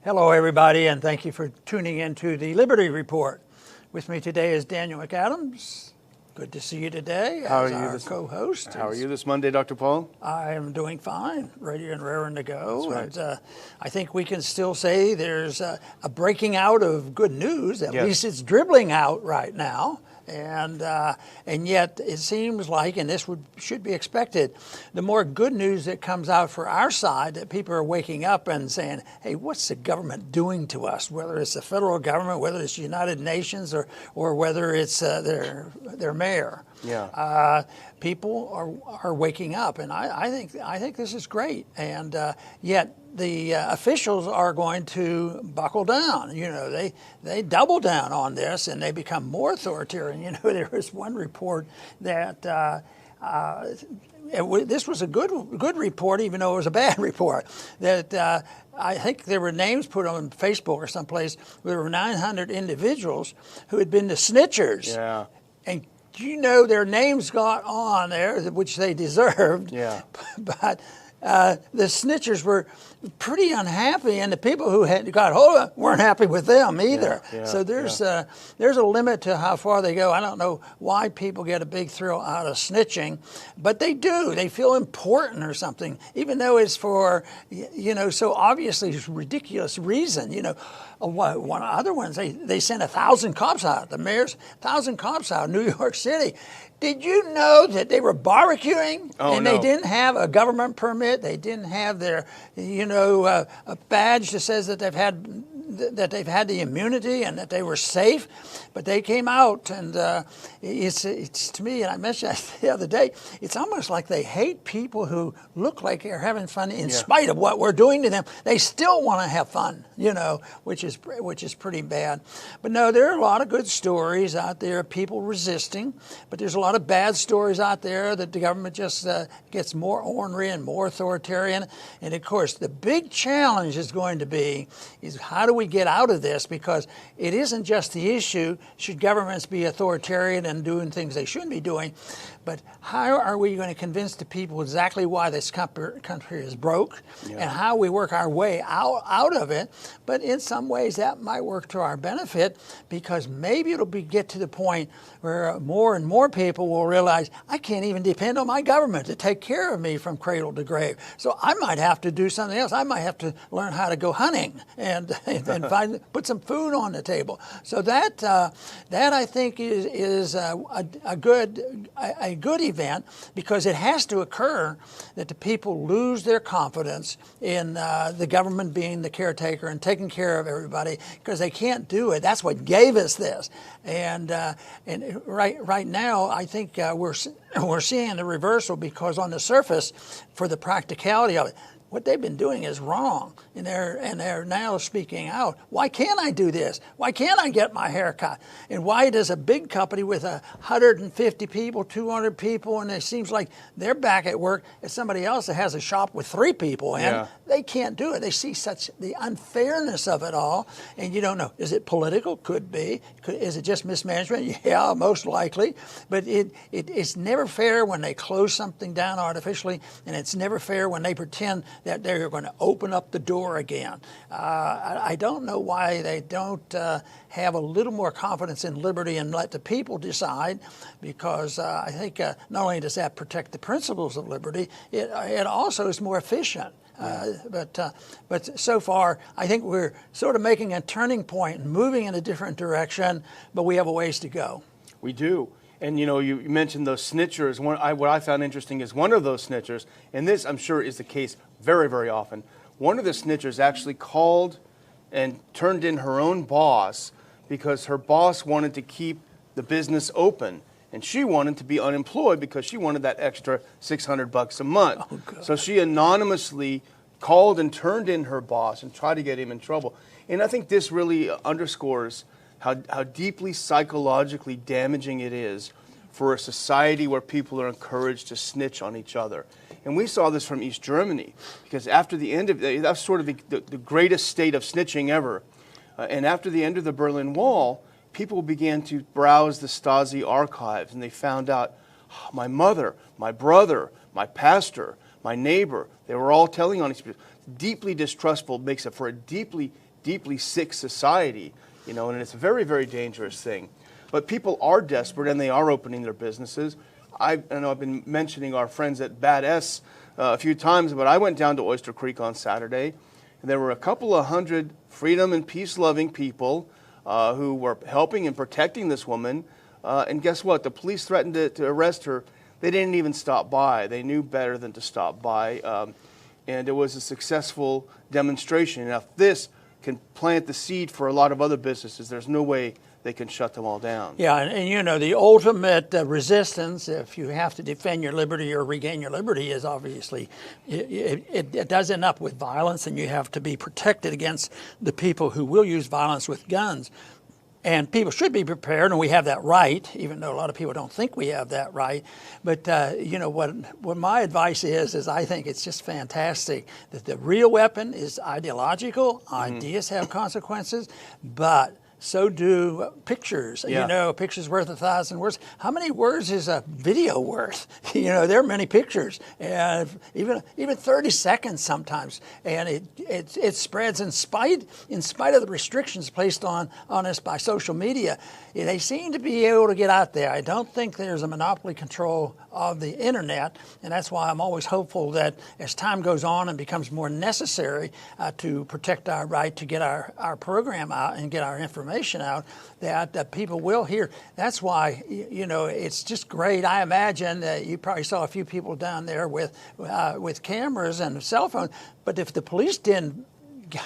Hello, everybody, and thank you for tuning in to the Liberty Report. With me today is Daniel McAdams. Good to see you today as our co-host. How are you this Monday, Dr. Paul? I am doing fine, ready and raring to go. That's right. And I think we can still say there's a breaking out of good news. At least it's dribbling out right now. And yet it seems like, and this should be expected, the more good news that comes out for our side, that people are waking up and saying, hey, what's the government doing to us? Whether it's the federal government, whether it's the United Nations, or whether it's their mayor. Yeah. People are waking up, and I think this is great. And yet the officials are going to buckle down. You know, they double down on this, and they become more authoritarian. You know, there was one report that this was a good report, even though it was a bad report. That I think there were names put on Facebook or someplace. There were 900 individuals who had been the snitchers. Yeah. And you know, their names got on there, which they deserved. Yeah. But the snitchers were pretty unhappy, and the people who had got hold of it weren't happy with them either. Yeah, so there's a limit to how far they go. I don't know why people get a big thrill out of snitching, but they do. They feel important or something, even though it's for, so obviously ridiculous reason. One other ones, they sent 1,000 cops out. The mayor's 1,000 cops out, New York City. Did you know that they were barbecuing they didn't have a government permit? They didn't have their, a badge that says that they've had the immunity and that they were safe. But they came out, and it's to me, and I mentioned that the other day, it's almost like they hate people who look like they're having fun in spite of what we're doing to them. They still want to have fun, which is pretty bad. But no, there are a lot of good stories out there of people resisting, but there's a lot of bad stories out there that the government just gets more ornery and more authoritarian. And of course, the big challenge is going to be is how do we get out of this? Because it isn't just the issue, should governments be authoritarian and doing things they shouldn't be doing, but how are we going to convince the people exactly why this country is broke and how we work our way out of it? But in some ways that might work to our benefit, because maybe it'll get to the point where more and more people will realize, I can't even depend on my government to take care of me from cradle to grave. So I might have to do something else. I might have to learn how to go hunting and put some food on the table. So that I think is a good event, because it has to occur that the people lose their confidence in the government being the caretaker and taking care of everybody, because they can't do it. That's what gave us this. And right now, I think we're seeing the reversal, because on the surface, for the practicality of it, what they've been doing is wrong, and they're now speaking out. Why can't I do this? Why can't I get my hair cut? And why does a big company with 150 people, 200 people, and it seems like they're back at work, and somebody else that has a shop with 3 people in, they can't do it. They see such the unfairness of it all, and you don't know. Is it political? Could be. Is it just mismanagement? Yeah, most likely. But it's never fair when they close something down artificially, and it's never fair when they pretend that they're going to open up the door again. I don't know why they don't have a little more confidence in liberty and let the people decide, because I think not only does that protect the principles of liberty, it also is more efficient. But so far, I think we're sort of making a turning point and moving in a different direction, but we have a ways to go. We do. And, you mentioned those snitchers. What I found interesting is one of those snitchers, and this, I'm sure, is the case very, very often. One of the snitchers actually called and turned in her own boss because her boss wanted to keep the business open. And she wanted to be unemployed because she wanted that extra $600 a month. Oh, God. So she anonymously called and turned in her boss and tried to get him in trouble. And I think this really underscores how deeply psychologically damaging it is for a society where people are encouraged to snitch on each other. And we saw this from East Germany, because after the end of that's sort of the greatest state of snitching ever. And after the end of the Berlin Wall, people began to browse the Stasi archives, and they found out, my mother, my brother, my pastor, my neighbor, they were all telling on each other. Deeply distrustful, makes it for a deeply deeply sick society, and it's a very, very dangerous thing. But people are desperate, and they are opening their businesses. I know I've been mentioning our friends at Bad S a few times, but I went down to Oyster Creek on Saturday, and there were a couple of hundred freedom and peace-loving people who were helping and protecting this woman. And guess what? The police threatened to arrest her. They didn't even stop by. They knew better than to stop by. And it was a successful demonstration. Now, if this can plant the seed for a lot of other businesses, there's no way they can shut them all down. Yeah, and the ultimate resistance, if you have to defend your liberty or regain your liberty, is obviously, it does end up with violence, and you have to be protected against the people who will use violence with guns. And people should be prepared, and we have that right, even though a lot of people don't think we have that right. But, what my advice is I think it's just fantastic that the real weapon is ideological. Ideas have consequences, but so do pictures. Yeah. Pictures worth 1,000 words. How many words is a video worth? There are many pictures, and even 30 seconds sometimes, and it spreads in spite of the restrictions placed on us by social media. They seem to be able to get out there. I don't think there's a monopoly control of the internet, and that's why I'm always hopeful that as time goes on and becomes more necessary to protect our right to get our program out and get our information out, that people will hear. That's why, it's just great. I imagine that you probably saw a few people down there with cameras and cell phones, but if the police didn't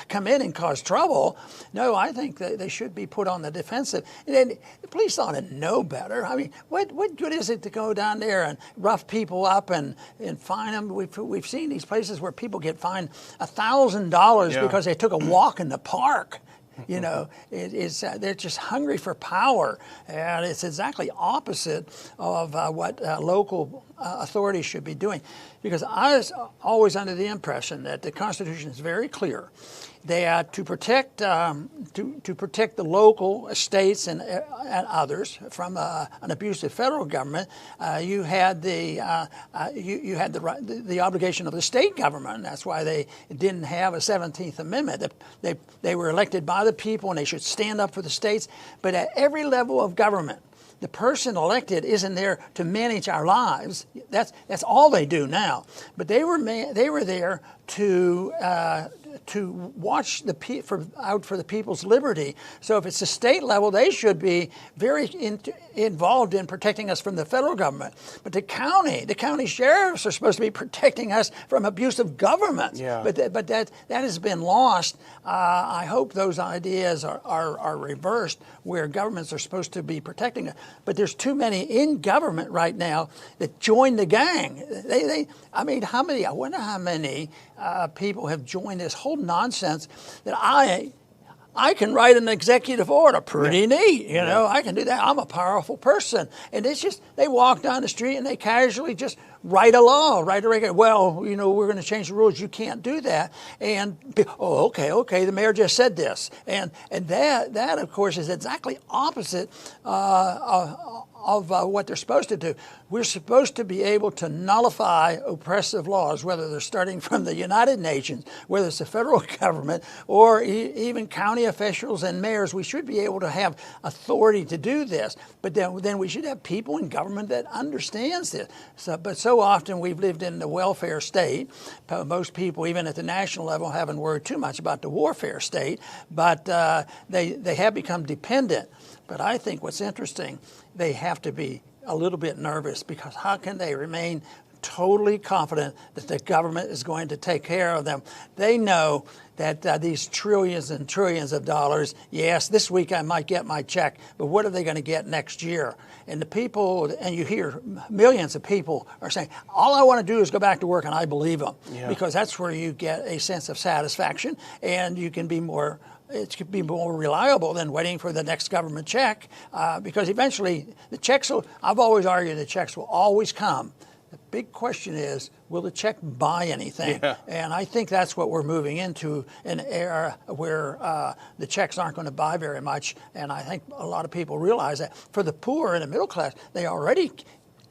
come in and cause trouble, no, I think that they should be put on the defensive. And then the police ought to know better. I mean, what good is it to go down there and rough people up and fine them? We've seen these places where people get fined $1,000 because they took a walk in the park. They're just hungry for power, and it's exactly opposite of what local authorities should be doing. Because I was always under the impression that the Constitution is very clear that to protect the local states and others from an abusive federal government, you had the obligation of the state government. That's why they didn't have a 17th Amendment. They were elected by the people, and they should stand up for the states. But at every level of government, the person elected isn't there to manage our lives. That's all they do now. But they were there to watch out for the people's liberty. So if it's the state level, they should be very involved in protecting us from the federal government. But the county sheriffs are supposed to be protecting us from abusive government. Yeah. But that has been lost. I hope those ideas are reversed, where governments are supposed to be protecting us. But there's too many in government right now that join the gang. I wonder how many people have joined this whole nonsense that I can write an executive order. Pretty neat, I can do that. I'm a powerful person. And it's just, they walk down the street and they casually just write a law, write a regulation. Well, we're going to change the rules. You can't do that. And, okay, the mayor just said this. And that, of course, is exactly opposite of what they're supposed to do. We're supposed to be able to nullify oppressive laws, whether they're starting from the United Nations, whether it's the federal government, or even county officials and mayors. We should be able to have authority to do this. But then we should have people in government that understands this. But so often we've lived in the welfare state. Most people, even at the national level, haven't worried too much about the warfare state, but they have become dependent. But I think what's interesting, they have to be a little bit nervous, because how can they remain totally confident that the government is going to take care of them? They know that these trillions and trillions of dollars, yes, this week I might get my check, but what are they going to get next year? And the people, and you hear millions of people are saying, all I want to do is go back to work, and I believe them, because that's where you get a sense of satisfaction, and you can be more it could be more reliable than waiting for the next government check, because eventually the checks I've always argued the checks will always come. The big question is, will the check buy anything? Yeah. And I think that's what we're moving into, an era where the checks aren't going to buy very much. And I think a lot of people realize that. For the poor and the middle class, they already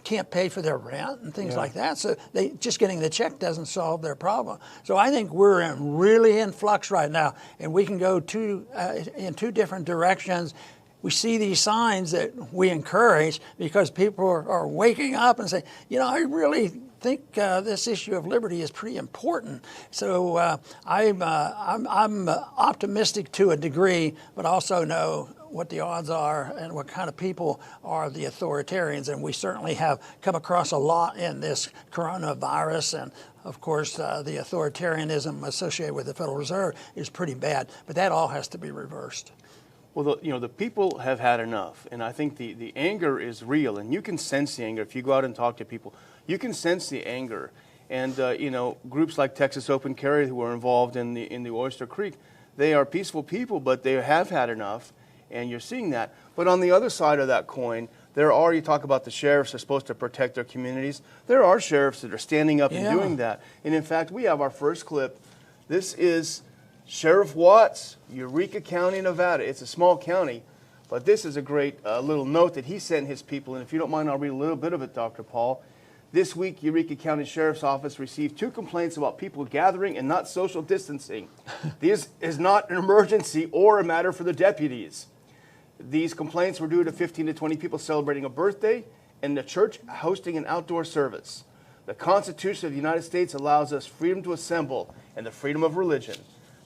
can't pay for their rent and things like that. So they just getting the check doesn't solve their problem. So I think we're really in flux right now, and we can go in two different directions. We see these signs that we encourage because people are waking up and saying, I really think this issue of liberty is pretty important. So I'm optimistic to a degree, but also know what the odds are and what kind of people are the authoritarians. And we certainly have come across a lot in this coronavirus. And of course, the authoritarianism associated with the Federal Reserve is pretty bad. But that all has to be reversed. Well, the people have had enough, and I think the anger is real, and you can sense the anger if you go out and talk to people. You can sense the anger, and groups like Texas Open Carry who are involved in the Oyster Creek, they are peaceful people, but they have had enough, and you're seeing that. But on the other side of that coin, you talk about the sheriffs are supposed to protect their communities. There are sheriffs that are standing up and doing that, and in fact, we have our first clip. This is Sheriff Watts, Eureka County, Nevada. It's a small county, but this is a great little note that he sent his people. And if you don't mind, I'll read a little bit of it, Dr. Paul. This week, Eureka County Sheriff's Office received 2 complaints about people gathering and not social distancing. This is not an emergency or a matter for the deputies. These complaints were due to 15 to 20 people celebrating a birthday and the church hosting an outdoor service. The Constitution of the United States allows us freedom to assemble and the freedom of religion.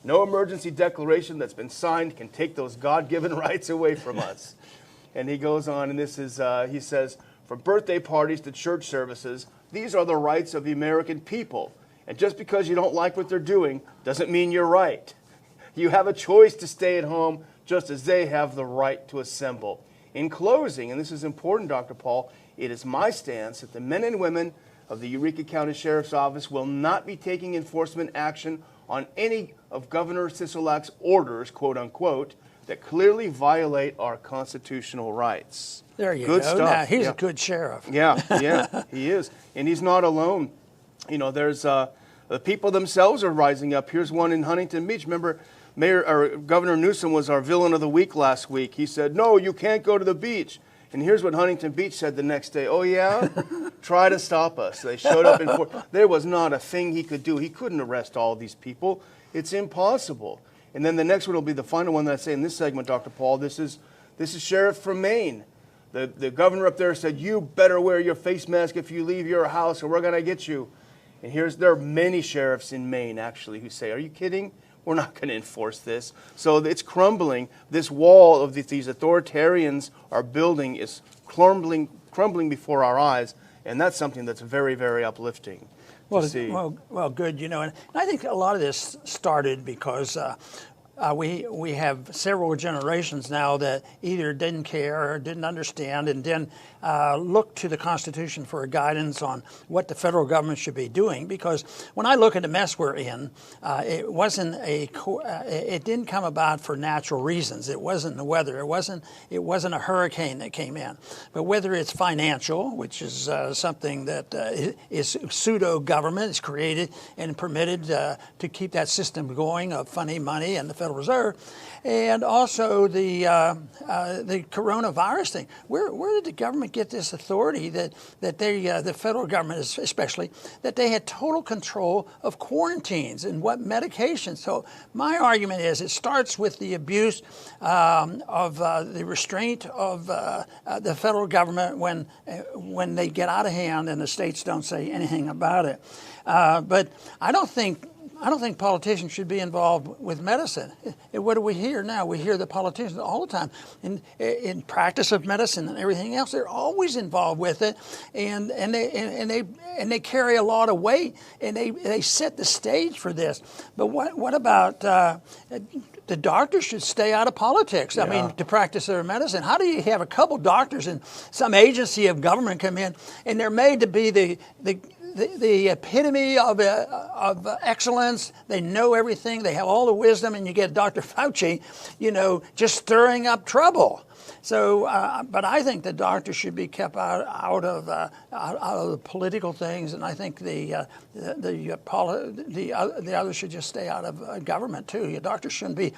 No emergency declaration that's been signed can take those God-given rights away from us. And he goes on, and this is, he says, from birthday parties to church services, these are the rights of the American people. And just because you don't like what they're doing doesn't mean you're right. You have a choice to stay at home just as they have the right to assemble. In closing, and this is important, Dr. Paul, it is my stance that the men and women of the Eureka County Sheriff's Office will not be taking enforcement action on any of Governor Sisolak's orders, quote unquote, that clearly violate our constitutional rights. There you good go. Stuff. Now, he's a good sheriff. Yeah, he is. And he's not alone. There's the people themselves are rising up. Here's one in Huntington Beach. Remember, Governor Newsom was our villain of the week last week. He said, no, you can't go to the beach. And here's what Huntington Beach said the next day. Oh, yeah? Try to stop us. They showed up in court. There was not a thing he could do. He couldn't arrest all these people. It's impossible. And then the next one will be the final one that I say in this segment, Dr. Paul. This is Sheriff from Maine. The governor up there said, you better wear your face mask if you leave your house or we're going to get you. And there are many sheriffs in Maine, actually, who say, are you kidding? We're not going to enforce this. So it's crumbling. This wall of these authoritarians are building is crumbling before our eyes, and that's something that's very, very uplifting to see. Well, good. And I think a lot of this started because we have several generations now that either didn't care or didn't understand and didn't look to the Constitution for guidance on what the federal government should be doing. Because when I look at the mess we're in, it didn't come about for natural reasons. It wasn't the weather. It wasn't a hurricane that came in. But whether it's financial, which is something that is pseudo government, is created and permitted to keep that system going of funny money and the Federal Reserve, and also the coronavirus thing. Where did the government get this authority that the federal government especially, that they had total control of quarantines and what medications? So my argument is it starts with the abuse of the restraint of the federal government when they get out of hand and the states don't say anything about it. But I don't think politicians should be involved with medicine. What do we hear now? We hear the politicians all the time in practice of medicine and everything else. They're always involved with it, and they carry a lot of weight, and they set the stage for this. But what about the doctors should stay out of politics? I mean, to practice their medicine. How do you have a couple doctors in some agency of government come in, and they're made to be the epitome of excellence? They know everything. They have all the wisdom, and you get Dr. Fauci, just stirring up trouble. So, but I think the doctors should be kept out of the political things, and I think the others should just stay out of government too. Your doctors shouldn't be.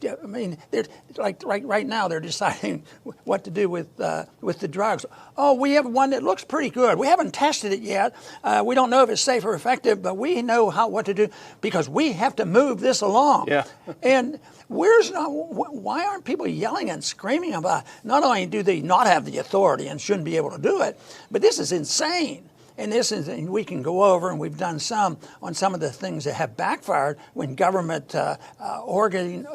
I mean, they're like right now they're deciding what to do with the drugs. Oh, we have one that looks pretty good. We haven't tested it yet. We don't know if it's safe or effective, but we know what to do because we have to move this along. Yeah. And why aren't people yelling and screaming about? Not only do they not have the authority and shouldn't be able to do it, but this is insane. And we can go over, and we've done some on some of the things that have backfired when government ordered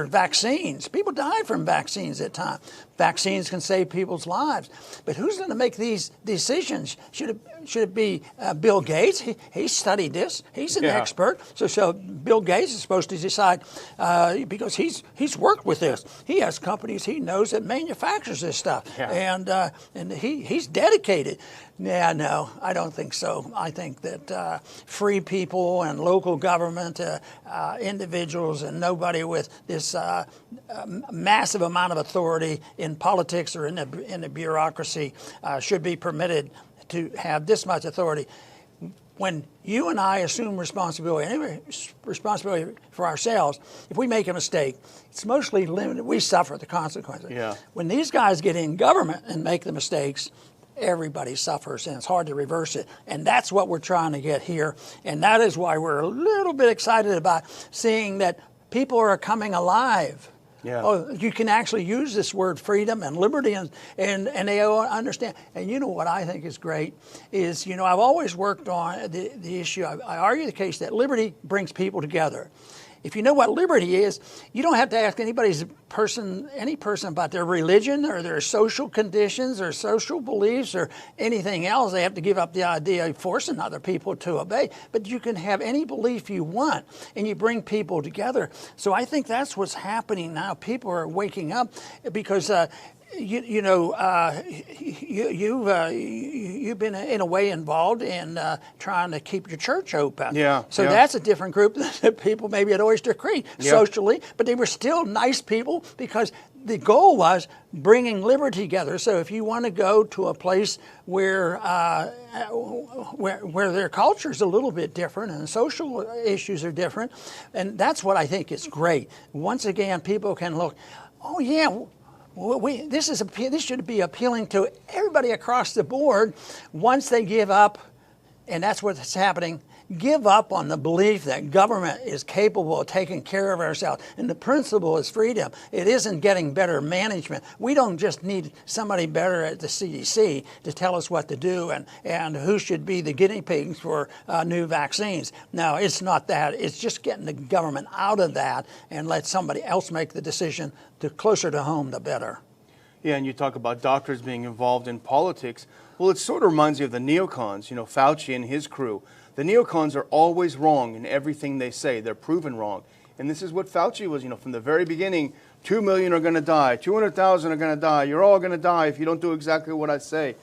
vaccines. People die from vaccines at times. Vaccines can save people's lives. But who's going to make these decisions? Should it be Bill Gates? He studied this. He's an expert. So Bill Gates is supposed to decide because he's worked with this. He has companies he knows that manufactures this stuff, and he's dedicated. Yeah, no, I don't think so. I think that free people and local government, individuals, and nobody with this massive amount of authority in politics or in the bureaucracy should be permitted to have this much authority. When you and I assume responsibility for ourselves, if we make a mistake, it's mostly limited. We suffer the consequences. Yeah. When these guys get in government and make the mistakes, everybody suffers, and it's hard to reverse it. And that's what we're trying to get here. And that is why we're a little bit excited about seeing that people are coming alive. Yeah. Oh, you can actually use this word freedom and liberty, and they understand. And you know what I think is great is, I've always worked on the issue. I argue the case that liberty brings people together. If you know what liberty is, you don't have to ask any person about their religion or their social conditions or social beliefs or anything else. They have to give up the idea of forcing other people to obey. But you can have any belief you want, and you bring people together. So I think that's what's happening now. People are waking up because you've been in a way involved in trying to keep your church open. Yeah. So that's a different group than people maybe at Oyster Creek socially, but they were still nice people because the goal was bringing liberty together. So if you want to go to a place where their culture is a little bit different and social issues are different, and that's what I think is great. Once again, people can look, oh yeah. This should be appealing to everybody across the board once they give up, and that's what's happening, give up on the belief that government is capable of taking care of ourselves. And the principle is freedom. It isn't getting better management. We don't just need somebody better at the CDC to tell us what to do and who should be the guinea pigs for new vaccines. No, it's not that. It's just getting the government out of that and let somebody else make the decision. The closer to home, the better. Yeah, and you talk about doctors being involved in politics. Well, it sort of reminds you of the neocons, Fauci and his crew. The neocons are always wrong in everything they say. They're proven wrong. And this is what Fauci was, from the very beginning. 2 million are going to die. 200,000 are going to die. You're all going to die if you don't do exactly what I say.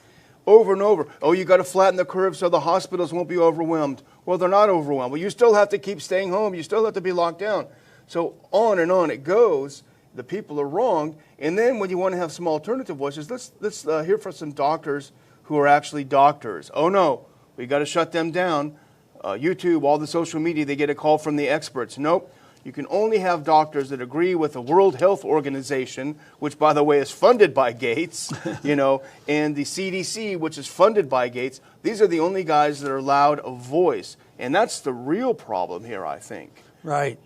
Over and over. Oh, you got to flatten the curve so the hospitals won't be overwhelmed. Well, they're not overwhelmed. Well, you still have to keep staying home. You still have to be locked down. So on and on it goes. The people are wrong. And then when you want to have some alternative voices, let's hear from some doctors who are actually doctors. Oh, no, we got to shut them down. YouTube, all the social media, they get a call from the experts. Nope. You can only have doctors that agree with the World Health Organization, which, by the way, is funded by Gates, and the CDC, which is funded by Gates. These are the only guys that are allowed a voice. And that's the real problem here, I think. Right.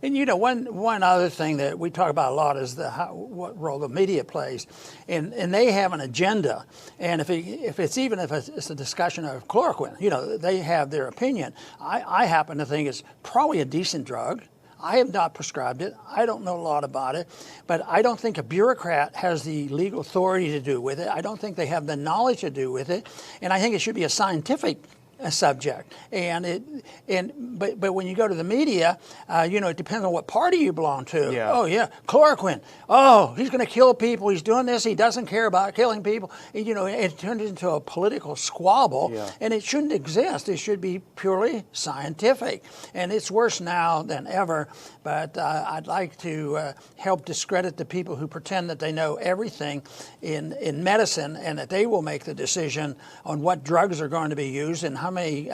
And one other thing that we talk about a lot is what role the media plays, and they have an agenda. And if it's a discussion of chloroquine, they have their opinion. I happen to think it's probably a decent drug. I have not prescribed it. I don't know a lot about it, but I don't think a bureaucrat has the legal authority to do with it. I don't think they have the knowledge to do with it, and I think it should be a scientific subject. But when you go to the media, it depends on what party you belong to. Yeah. Oh yeah, chloroquine. Oh, he's going to kill people. He's doing this. He doesn't care about killing people. It turns into a political squabble, and it shouldn't exist. It should be purely scientific, and it's worse now than ever. But I'd like to help discredit the people who pretend that they know everything in medicine, and that they will make the decision on what drugs are going to be used and how many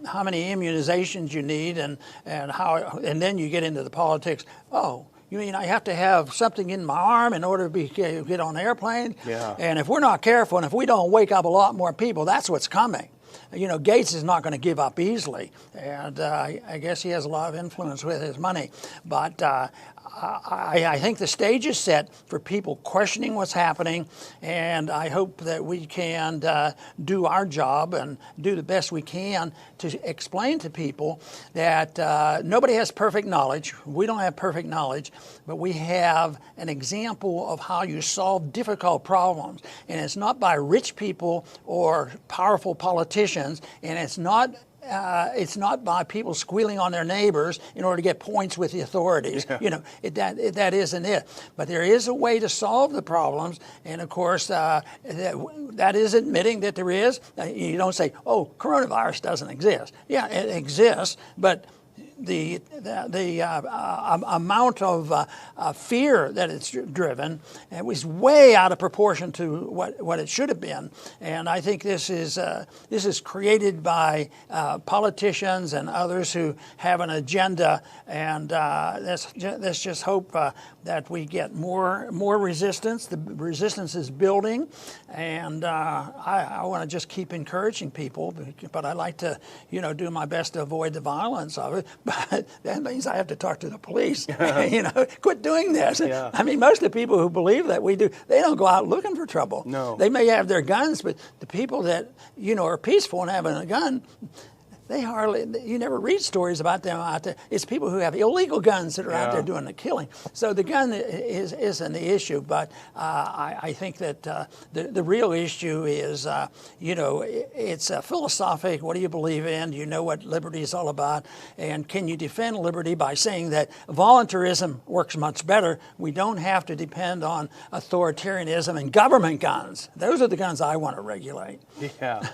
immunizations you need, and then you get into the politics. Oh, you mean I have to have something in my arm in order to get on an airplane? Yeah. And if we're not careful, and if we don't wake up a lot more people, that's what's coming. Gates is not going to give up easily, and I guess he has a lot of influence with his money. But I think the stage is set for people questioning what's happening, and I hope that we can do our job and do the best we can to explain to people that nobody has perfect knowledge. We don't have perfect knowledge, but we have an example of how you solve difficult problems. And it's not by rich people or powerful politicians, and it's not by people squealing on their neighbors in order to get points with the authorities. Yeah. That isn't it. But there is a way to solve the problems, and of course, that is admitting that there is. You don't say, "Oh, coronavirus doesn't exist." Yeah, it exists, but the amount of fear that it's driven, it was way out of proportion to what it should have been. And I think this is created by politicians and others who have an agenda. And let's just hope that we get more resistance. The resistance is building, and I want to just keep encouraging people. But I like to, do my best to avoid the violence of it. But that means I have to talk to the police. Quit doing this. Yeah. I mean, most of the people who believe that we do, they don't go out looking for trouble. No. They may have their guns, but the people that are peaceful and having a gun, you never read stories about them out there. It's people who have illegal guns that are out there doing the killing. So the gun isn't the issue, but I think that the real issue is, it's philosophic. What do you believe in? Do you know what liberty is all about? And can you defend liberty by saying that voluntarism works much better? We don't have to depend on authoritarianism and government guns. Those are the guns I want to regulate. Yeah.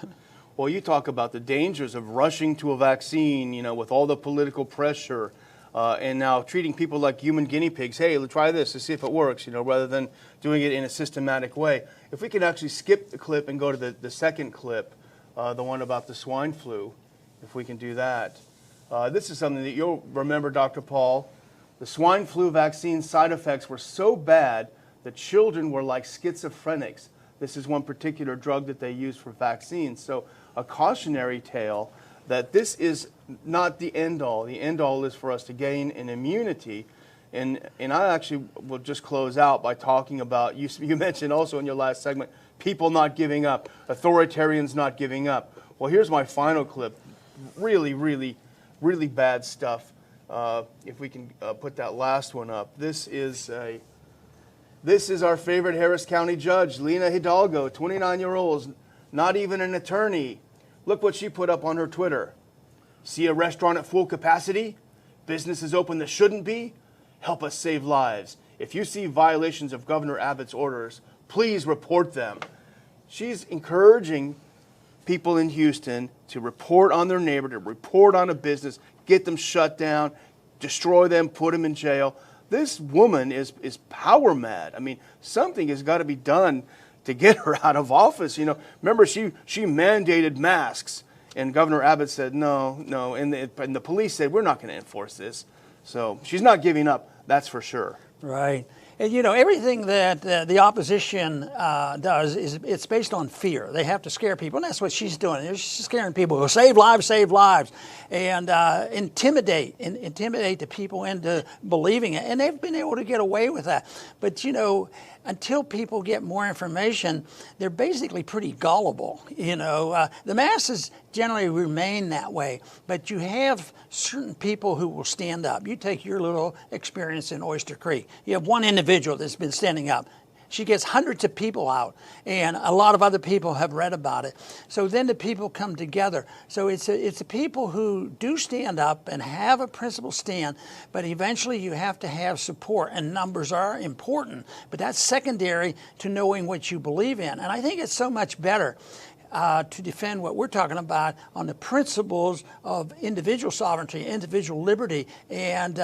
Well, you talk about the dangers of rushing to a vaccine, with all the political pressure, and now treating people like human guinea pigs. Hey, let's try this to see if it works, rather than doing it in a systematic way. If we could actually skip the clip and go to the second clip, the one about the swine flu, if we can do that. This is something that you'll remember, Dr. Paul. The swine flu vaccine side effects were so bad that children were like schizophrenics. This is one particular drug that they use for vaccines. So a cautionary tale that this is not the end all. The end all is for us to gain an immunity. And I actually will just close out by talking about, you mentioned also in your last segment, people not giving up, authoritarians not giving up. Well, here's my final clip. Really, really, really bad stuff. If we can put that last one up. This is our favorite Harris County judge, Lena Hidalgo, 29-year-old, not even an attorney. Look what she put up on her Twitter. See a restaurant at full capacity? Businesses open that shouldn't be? Help us save lives. If you see violations of Governor Abbott's orders, please report them. She's encouraging people in Houston to report on their neighbor, to report on a business, get them shut down, destroy them, put them in jail. This woman is power mad. I mean, something has got to be done to get her out of office. Remember, she mandated masks, and Governor Abbott said no, and the police said we're not going to enforce this. So she's not giving up, that's for sure. Right. And, everything that the opposition does it's based on fear. They have to scare people, and that's what she's doing. She's scaring people. Save lives, and intimidate the people into believing it. And they've been able to get away with that. But, until people get more information, they're basically pretty gullible. The masses generally remain that way, but you have certain people who will stand up. You take your little experience in Oyster Creek. You have one individual that's been standing up. She gets hundreds of people out, and a lot of other people have read about it. So then the people come together. So it's the people who do stand up and have a principled stand, but eventually you have to have support, and numbers are important. But that's secondary to knowing what you believe in. And I think it's so much better to defend what we're talking about on the principles of individual sovereignty, individual liberty, and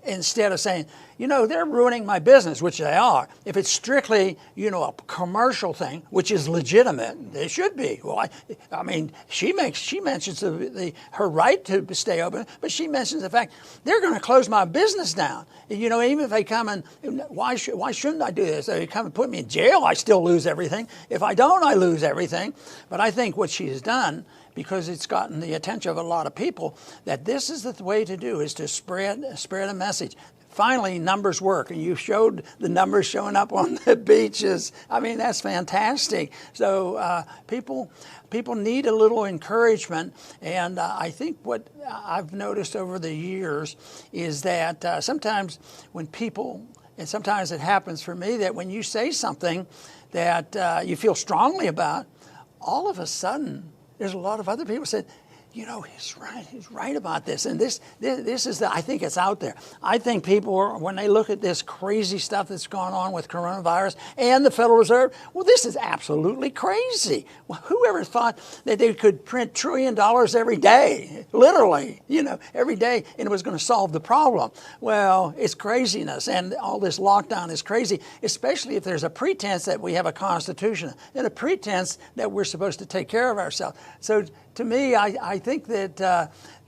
instead of saying, they're ruining my business, which they are. If it's strictly, a commercial thing, which is legitimate, they should be. Well, I mean, she mentions her right to stay open, but she mentions the fact they're going to close my business down. Even if they come and why shouldn't I do this? They come and put me in jail, I still lose everything. If I don't, I lose everything. But I think what she has done, because it's gotten the attention of a lot of people, that this is the way to do, is to spread a message. Finally, numbers work, and you showed the numbers showing up on the beaches. I mean, that's fantastic. So people need a little encouragement, and I think what I've noticed over the years is that sometimes when people, and sometimes it happens for me, that when you say something that you feel strongly about, all of a sudden, there's a lot of other people said, he's right about this. And this is I think it's out there. I think people, when they look at this crazy stuff that's going on with coronavirus and the Federal Reserve, well, this is absolutely crazy. Well, whoever thought that they could print $1 trillion every day, literally, every day, and it was going to solve the problem? Well, it's craziness, and all this lockdown is crazy, especially if there's a pretense that we have a constitution and a pretense that we're supposed to take care of ourselves. So to me, I think that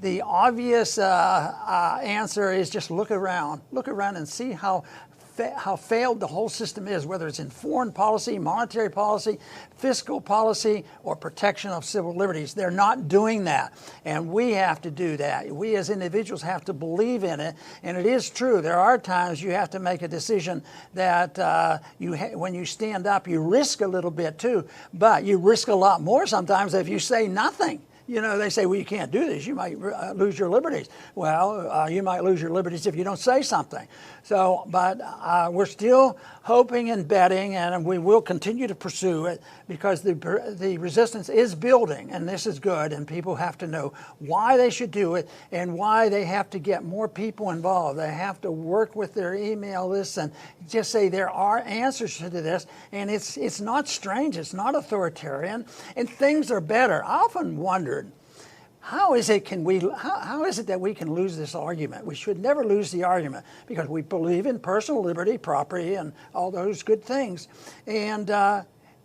the obvious answer is just look around and see how failed the whole system is, whether it's in foreign policy, monetary policy, fiscal policy, or protection of civil liberties. They're not doing that, and we have to do that. We as individuals have to believe in it, and it is true. There are times you have to make a decision that when you stand up, you risk a little bit too, but you risk a lot more sometimes if you say nothing. They say, well, you can't do this. You might lose your liberties. Well, you might lose your liberties if you don't say something. So, but we're still hoping and betting, and we will continue to pursue it because the resistance is building, and this is good, and people have to know why they should do it and why they have to get more people involved. They have to work with their email lists and just say there are answers to this, and it's not strange, it's not authoritarian, and things are better. I often wondered, how is it that we can lose this argument? We should never lose the argument because we believe in personal liberty, property, and all those good things. And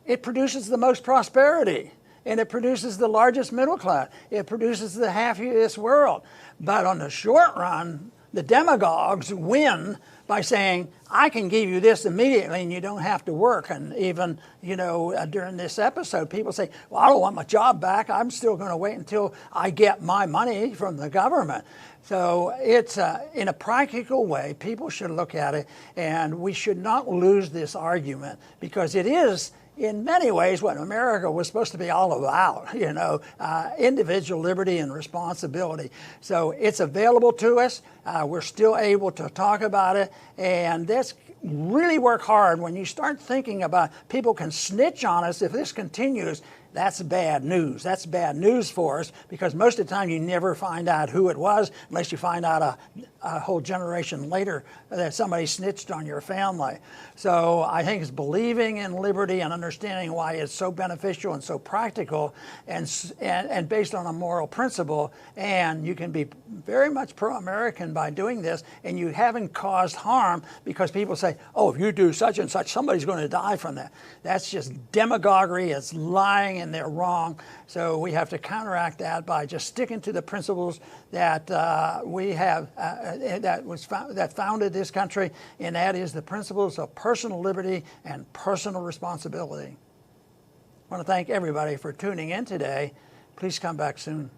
it produces the most prosperity, and it produces the largest middle class. It produces the happiest world. But on the short run, the demagogues win by saying, I can give you this immediately and you don't have to work. And even, during this episode, people say, well, I don't want my job back. I'm still going to wait until I get my money from the government. So it's, in a practical way, people should look at it, and we should not lose this argument because it is, in many ways, what America was supposed to be all about, individual liberty and responsibility. So it's available to us. We're still able to talk about it, and that's really work hard. When you start thinking about people can snitch on us if this continues, that's bad news. That's bad news for us because most of the time you never find out who it was unless you find out a whole generation later that somebody snitched on your family. So I think it's believing in liberty and understanding why it's so beneficial and so practical and based on a moral principle. And you can be very much pro-American by doing this, and you haven't caused harm because people say, oh, if you do such and such, somebody's going to die from that. That's just demagoguery. It's lying, and they're wrong. So we have to counteract that by just sticking to the principles that we have that founded this country, and that is the principles of personal liberty and personal responsibility. I want to thank everybody for tuning in today. Please come back soon.